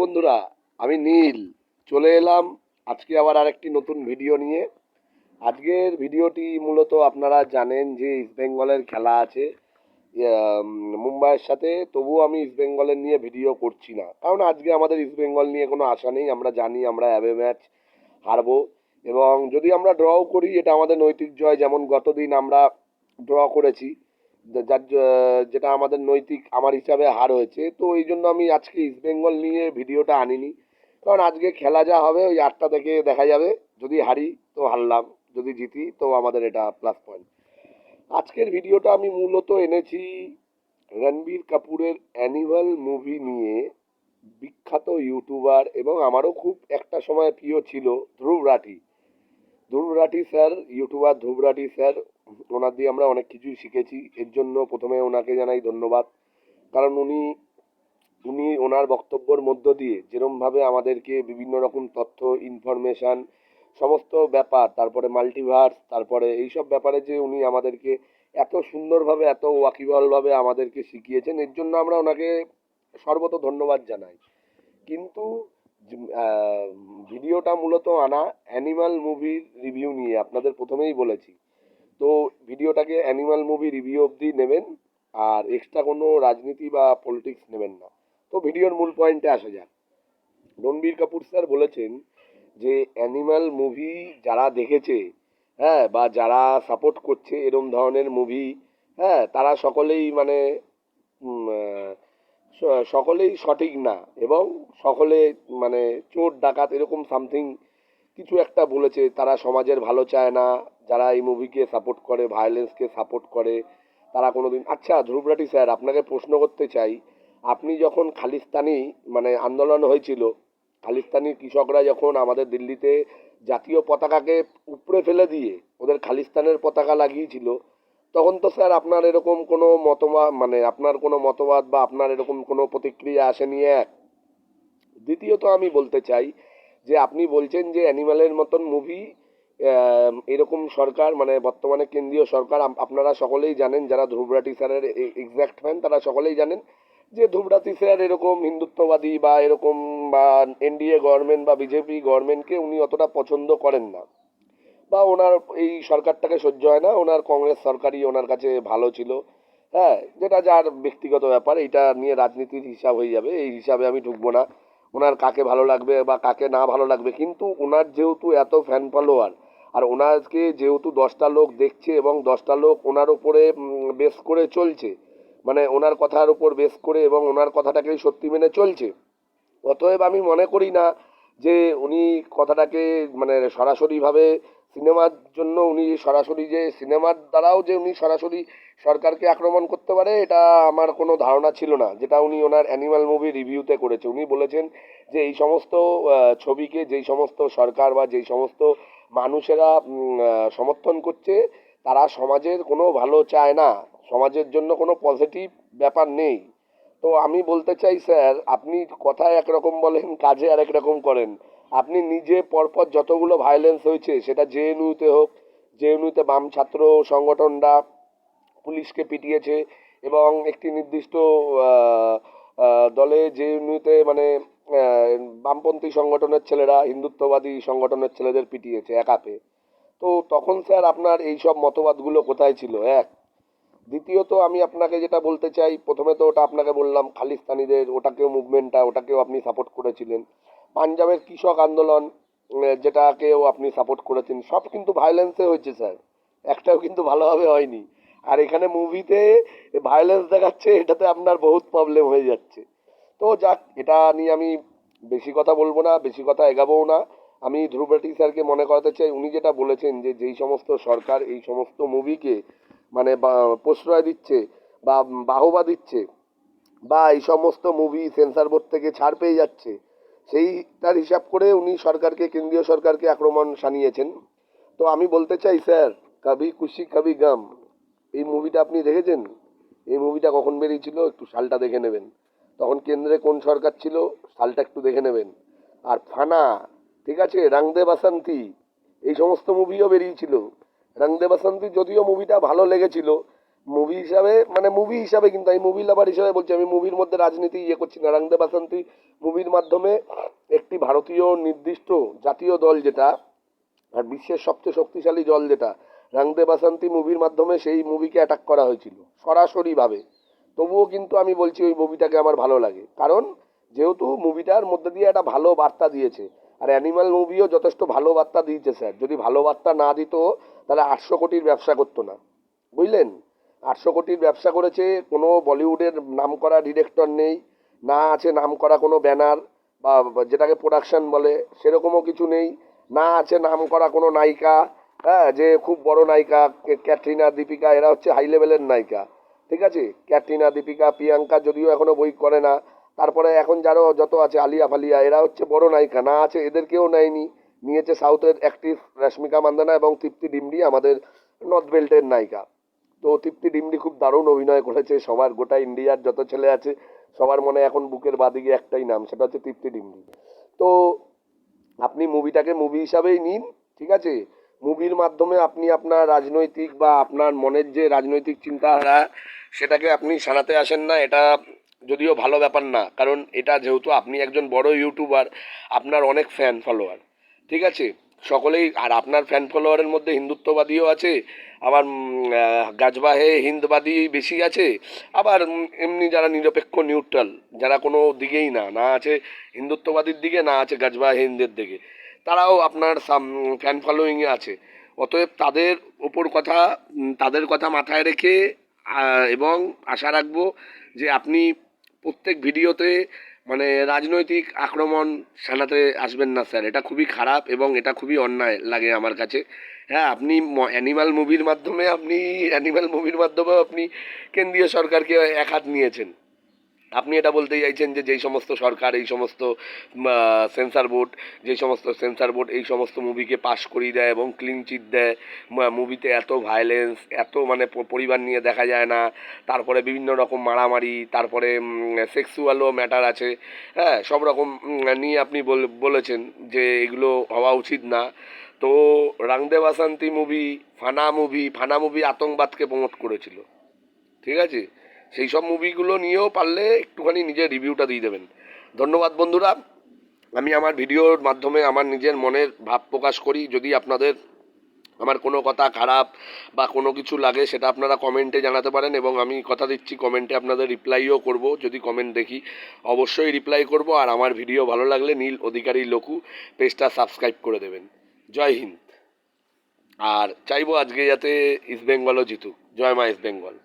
বন্ধুরা, আমি নীল চলে এলাম আজকে আবার আরেকটি নতুন ভিডিও নিয়ে। আজকের ভিডিওটি মূলত আপনারা জানেন যে ইস্টবেঙ্গলের খেলা আছে মুম্বাইয়ের সাথে, তবুও আমি ইস্টবেঙ্গলের নিয়ে ভিডিও করছি না, কারণ আজকে আমাদের ইস্টবেঙ্গল নিয়ে কোনো আশা নেই। আমরা জানি আমরা অ্যাওয়ে ম্যাচ হারবো, এবং যদি আমরা ড্রও করি এটা আমাদের নৈতিক জয়, যেমন গতদিন আমরা ড্র করেছি, যেটা আমাদের নৈতিক আমার হিসাবে হার হয়েছে। তো এই জন্য আমি আজকে ইস্টবেঙ্গল নিয়ে ভিডিওটা আনিনি, কারণ আজকে খেলা যা হবে ওই 8টা থেকে দেখা যাবে। যদি হারি তো হারলাম, যদি জিতি তো আমাদের এটা প্লাস পয়েন্ট। আজকের ভিডিওটা আমি মূলত এনেছি রণবীর কাপুরের অ্যানিমাল মুভি নিয়ে। বিখ্যাত ইউটিউবার এবং আমারও খুব একটা সময় প্রিয় ছিল ধ্রুব রাঠি। ধ্রুব রাঠি স্যার, ইউটিউবার ধ্রুব রাঠি স্যার, ওনার দিয়ে আমরা অনেক কিছুই শিখেছি। এর জন্য প্রথমে ওনাকে জানাই ধন্যবাদ, কারণ উনি উনি ওনার বক্তব্যের মধ্য দিয়ে যেরমভাবে আমাদেরকে বিভিন্ন রকম তথ্য, ইনফরমেশান, সমস্ত ব্যাপার, তারপরে মাল্টিভার্স, তারপরে এইসব ব্যাপারে যে উনি আমাদেরকে এত সুন্দরভাবে, এত ওয়াকিবহালভাবে আমাদেরকে শিখিয়েছেন, এর জন্য আমরা ওনাকে সর্বত ধন্যবাদ জানাই। কিন্তু ভিডিওটা মূলত আনা অ্যানিমাল মুভির রিভিউ নিয়ে, আপনাদের প্রথমেই বলেছি। তো ভিডিওটাকে অ্যানিমাল মুভি রিভিউ অবধি নেবেন, আর এক্সট্রা কোনো রাজনীতি বা পলিটিক্স নেবেন না। তো ভিডিওর মূল পয়েন্টে আসা যাক। রণবীর কাপুর স্যার বলেছেন যে অ্যানিমাল মুভি যারা দেখেছে, হ্যাঁ, বা যারা সাপোর্ট করছে এরম ধরনের মুভি, হ্যাঁ, তারা সকলেই মানে সকলেই সঠিক না, এবং সকলে মানে চোর ডাকাত এরকম সামথিং কিছু একটা বলেছে। তারা সমাজের ভালো চায় না, যারা এই মুভিকে সাপোর্ট করে, ভায়োলেন্সকে সাপোর্ট করে, তারা কোনোদিন। আচ্ছা ধ্রুবরাটি স্যার, আপনাকে প্রশ্ন করতে চাই, আপনি যখন খালিস্তানি মানে আন্দোলন হয়েছিল, খালিস্তানি কৃষকরা যখন আমাদের দিল্লিতে জাতীয় পতাকাকে উপড়ে ফেলে দিয়ে ওদের খালিস্তানের পতাকা লাগিয়েছিল, তখন তো স্যার আপনার এরকম কোনো মতবাদ, মানে আপনার কোনো মতবাদ বা আপনার এরকম কোনো প্রতিক্রিয়া আসেনি। এক, দ্বিতীয়ত আমি বলতে চাই যে আপনি বলছেন যে অ্যানিমালের মতন মুভি এরকম সরকার, মানে বর্তমানে কেন্দ্রীয় সরকার, আপনারা সকলেই জানেন, যারা ধ্রুবরাটি স্যারের এক্স্যাক্ট ফ্যান তারা সকলেই জানেন যে ধ্রুবরাটি স্যার এরকম হিন্দুত্ববাদী বা এরকম বা এনডিএ গভর্নমেন্ট বা বিজেপি গভর্নমেন্টকে উনি অতটা পছন্দ করেন না, বা ওনার এই সরকারটাকে সহ্য হয় না। ওনার কংগ্রেস সরকারই ওনার কাছে ভালো ছিল। হ্যাঁ, যেটা যার ব্যক্তিগত ব্যাপার, এটা নিয়ে রাজনীতির হিসাব হয়ে যাবে, এই হিসাবে আমি ঢুকবো না। ওনার কাকে ভালো লাগবে বা কাকে না ভালো লাগবে, কিন্তু ওনার যেহেতু এত ফ্যান ফলোয়ার, আর ওনাকে যেহেতু 10টা লোক দেখছে এবং 10টা লোক ওনার উপরে বেস করে চলছে, মানে ওনার কথার উপর বেস করে এবং ওনার কথাটাকেই সত্যি মেনে চলছে, অতএব আমি মনে করি না যে উনি কথাটাকে মানে সরাসরিভাবে সিনেমার জন্য উনি সরাসরি যে সিনেমার দ্বারাও যে উনি সরাসরি সরকারকে আক্রমণ করতে পারে, এটা আমার কোনো ধারণা ছিল না, যেটা উনি ওনার অ্যানিমাল মুভি রিভিউতে করেছে। উনি বলেছেন যে এই সমস্ত ছবিকে যেই সমস্ত সরকার বা যেই সমস্ত মানুষেরা সমর্থন করছে, তারা সমাজের কোনো ভালো চায় না, সমাজের জন্য কোনো পজিটিভ ব্যাপার নেই। তো আমি বলতে চাই স্যার, আপনি কথায় একরকম বলেন, কাজে আরেক রকম করেন। আপনি নিজে পরপর যতগুলো ভায়োলেন্স হয়েছে, সেটা জেএনইউতে হোক, জেএনইউতে বাম ছাত্র সংগঠনরা পুলিশকে পিটিয়েছে, এবং একটি নির্দিষ্ট আহ, দলে জেএনইউতে মানে বামপন্থী সংগঠনের ছেলেরা হিন্দুত্ববাদী সংগঠনের ছেলেদের পিটিয়েছে একা পেয়ে। তো তখন স্যার আপনার এই সব মতবাদগুলো কোথায় ছিল? এক, দ্বিতীয়ত আমি আপনাকে যেটা বলতে চাই, প্রথমে তো ওটা আপনাকে বললাম খালিস্তানিদের, ওটাকেও মুভমেন্টটা ওটাকেও আপনি সাপোর্ট করেছিলেন। পাঞ্জাবের কৃষক আন্দোলন, যেটাকেও আপনি সাপোর্ট করেছেন, সব কিন্তু ভায়োলেন্সে হয়েছে স্যার, একটাও কিন্তু ভালোভাবে হয়নি। আর এখানে মুভিতে ভায়োলেন্স দেখাচ্ছে, এটাতে আপনার বহুত প্রবলেম হয়ে যাচ্ছে। তো যাক, এটা নিয়ে আমি বেশি কথা বলবো না, বেশি কথা এগাবোও না। আমি ধ্রুব রাঠি স্যারকে মনে করাতে চাই, উনি যেটা বলেছেন যে যেই সমস্ত সরকার এই সমস্ত মুভিকে মানে প্রশ্রয় দিচ্ছে বা বাহবা দিচ্ছে, বা এই সমস্ত মুভি সেন্সর বোর্ড থেকে ছাড় পেয়ে যাচ্ছে, সেইটার হিসাব করে উনি সরকারকে, কেন্দ্রীয় সরকারকে আক্রমণ শানিয়েছেন। তো আমি বলতে চাই স্যার, কভি খুশি কভি গম, এই মুভিটা আপনি দেখেছেন? এই মুভিটা কখন বেরিয়েছিল একটু সালটা দেখে নেবেন, তখন কেন্দ্রে কোন সরকার ছিল সালটা একটু দেখে নেবেন। আর ফানা, ঠিক আছে, রং দে বাসন্তী, এই সমস্ত মুভিও বেরিয়েছিল। রং দে বাসন্তী যদিও মুভিটা ভালো লেগেছিল, মুভি হিসাবে, কিন্তু আমি মুভি লাভার হিসাবে বলছি, আমি মুভির মধ্যে রাজনীতি করছি না। রং দে বাসন্তী মুভির মাধ্যমে একটি ভারতীয় নির্দিষ্ট জাতীয় দল যেটা, আর বিশ্বের সবচেয়ে শক্তিশালী দল যেটা, রং দে বাসন্তী মুভির মাধ্যমে সেই মুভিকে অ্যাটাক করা হয়েছিল সরাসরিভাবে। তবুও কিন্তু আমি বলছি ওই মুভিটাকে আমার ভালো লাগে, কারণ যেহেতু মুভিটার মধ্যে দিয়ে একটা ভালো বার্তা দিয়েছে। আর অ্যানিমাল মুভিও যথেষ্ট ভালো বার্তা দিয়েছে স্যার। যদি ভালো বার্তা না দিত তাহলে 800 কোটির ব্যবসা করতো না, বুঝলেন? 800 কোটির ব্যবসা করেছে, কোনো বলিউডের নামকরা ডিরেক্টর নেই, না আছে নামকরা কোনো ব্যানার বা যেটাকে প্রোডাকশন বলে সেরকমও কিছু নেই, না আছে নামকরা কোনো নায়িকা, হ্যাঁ, যে খুব বড় নায়িকা ক্যাটরিনা দীপিকা, এরা হচ্ছে হাই লেভেলের নায়িকা, ঠিক আছে? ক্যাটরিনা দীপিকা প্রিয়াঙ্কা যদিও এখনো বই করে না, তারপরে এখন যারও যত আছে আলিয়া ফালিয়া, এরা হচ্ছে বড় নায়িকা, না আছে এদেরকেও নেয়নি, নিয়েছে সাউথের অ্যাক্ট্রেস রশ্মিকা মান্দানা এবং তৃপ্তি ডিমরি, আমাদের নর্থ বেল্টের নায়িকা। তো তৃপ্তি ডিমরি খুব দারুণ অভিনয় করেছে, সবার গোটা ইন্ডিয়ার যত ছেলে আছে সবার মনে এখন বুকের বাদিকে একটাই নাম, সেটা হচ্ছে তৃপ্তি ডিমরি। তো আপনি মুভিটাকে মুভি হিসাবেই নিন, ঠিক আছে? মুভির মাধ্যমে আপনি আপনার রাজনৈতিক বা আপনার মনের যে রাজনৈতিক চিন্তাধারা সেটাকে আপনি শানাতে আসেন না, এটা যদিও ভালো ব্যাপার না, কারণ এটা যেহেতু আপনি একজন বড় ইউটিউবার, আপনার অনেক ফ্যান ফলোয়ার, ঠিক আছে? সকলেই, আর আপনার ফ্যান ফলোয়ারের মধ্যে হিন্দুত্ববাদীও আছে, আবার গাজবা হে হিন্দবাদী বেশি আছে, আবার এমনি যারা নিরপেক্ষ নিউট্রাল, যারা কোনো দিকেই না, না আছে হিন্দুত্ববাদীর দিকে, না আছে গাজবা হে হিন্দের দিকে, তারাও আপনার ফ্যান ফলোয়িংয়ে আছে। অতএব তাদের কথা মাথায় রেখে এবং আশা রাখবো যে আপনি প্রত্যেক ভিডিওতে মানে রাজনৈতিক আক্রমণ শানাতে আসবেন না স্যার, এটা খুবই খারাপ এবং এটা খুবই অন্যায় লাগে আমার কাছে। হ্যাঁ, অ্যানিমাল মুভির মাধ্যমেও আপনি কেন্দ্রীয় সরকারকে এক হাত নিয়েছেন। আপনি এটা বলতে চাইছেন যে যেই সমস্ত সরকার, এই সমস্ত সেন্সার বোর্ড এই সমস্ত মুভিকে পাশ করিয়ে দেয় এবং ক্লিন চিট দেয়, মুভিতে এত ভায়োলেন্স, এত মানে পরিবার নিয়ে দেখা যায় না, তারপরে বিভিন্ন রকম মারামারি, তারপরে সেক্সুয়ালও ম্যাটার আছে, হ্যাঁ, সব রকম নিয়ে আপনি বলেছেন যে এগুলো হওয়া উচিত না। তো রং দে বাসন্তী মুভি, ফানা মুভি আতঙ্কবাদকে প্রমোট করেছিল, ঠিক আছে? সেই সব মুভিগুলো নিয়েও পারলে একটুখানি নিজের রিভিউটা দিয়ে দেবেন। ধন্যবাদ বন্ধুরা। আমি আমার ভিডিওর মাধ্যমে আমার নিজের মনের ভাব প্রকাশ করি। যদি আপনাদের আমার কোনো কথা খারাপ বা কোনো কিছু লাগে সেটা আপনারা কমেন্টে জানাতে পারেন, এবং আমি কথা দিচ্ছি কমেন্টে আপনাদের রিপ্লাইও করব। যদি কমেন্ট দেখি অবশ্যই রিপ্লাই করব। আর আমার ভিডিও ভালো লাগলে নীল অধিকারী লঘু পেজটা সাবস্ক্রাইব করে দেবেন। জয় হিন্দ। আর চাইবো আজকে যাতে ইস্ট বেঙ্গলও জিতুক। জয় মা ইস্ট বেঙ্গল।